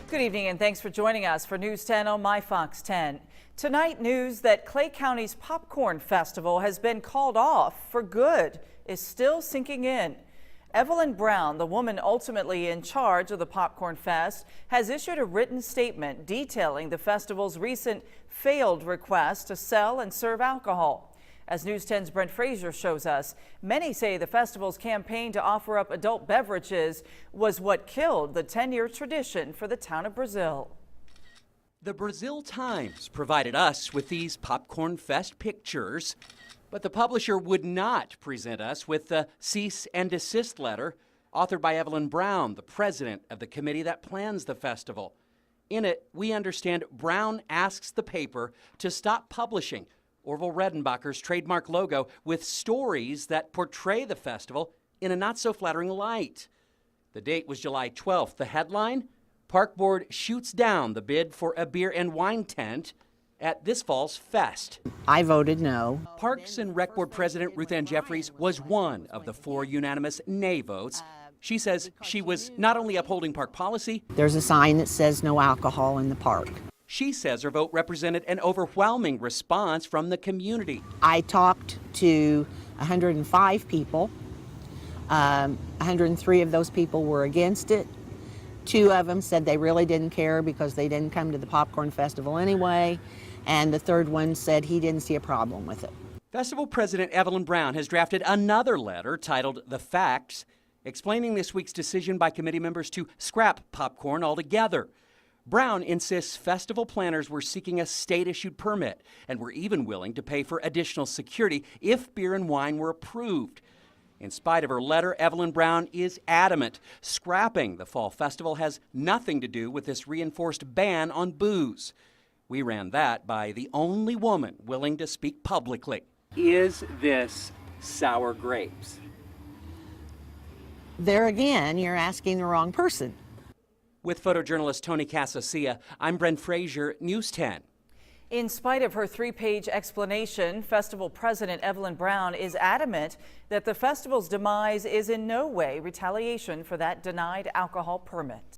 Good evening and thanks for joining us for News 10 on My Fox 10. Tonight, news that Clay County's Popcorn Festival has been called off for good is still sinking in. Evelyn Brown, the woman ultimately in charge of the Popcorn Fest, has issued a written statement detailing the festival's recent failed request to sell and serve alcohol. As News 10's Brent Frazier shows us, many say the festival's campaign to offer up adult beverages was what killed the 10-year tradition for the town of Brazil. The Brazil Times provided us with these Popcorn Fest pictures, but the publisher would not present us with the cease and desist letter authored by Evelyn Brown, the president of the committee that plans the festival. In it, we understand Brown asks the paper to stop publishing Orville Redenbacher's trademark logo with stories that portray the festival in a not-so-flattering light. The date was July 12th. The headline, Park Board shoots down the bid for a beer and wine tent at this fall's fest. I voted no. Parks and Rec Board President Ruth Ann Jeffries was one of the 4 unanimous nay votes. She says she was not only upholding park policy. There's a sign that says no alcohol in the park. She says her vote represented an overwhelming response from the community. I talked to 105 people. 103 of those people were against it. 2 of them said they really didn't care because they didn't come to the Popcorn Festival anyway. And the 3rd one said he didn't see a problem with it. Festival President Evelyn Brown has drafted another letter titled The Facts, explaining this week's decision by committee members to scrap popcorn altogether. Brown insists festival planners were seeking a state-issued permit and were even willing to pay for additional security if beer and wine were approved. In spite of her letter, Evelyn Brown is adamant scrapping the fall festival has nothing to do with this reinforced ban on booze. We ran that by the only woman willing to speak publicly. Is this sour grapes? There again, you're asking the wrong person. With photojournalist Tony Casasilla, I'm Brent Frazier, News 10. In spite of her 3-page explanation, Festival President Evelyn Brown is adamant that the festival's demise is in no way retaliation for that denied alcohol permit.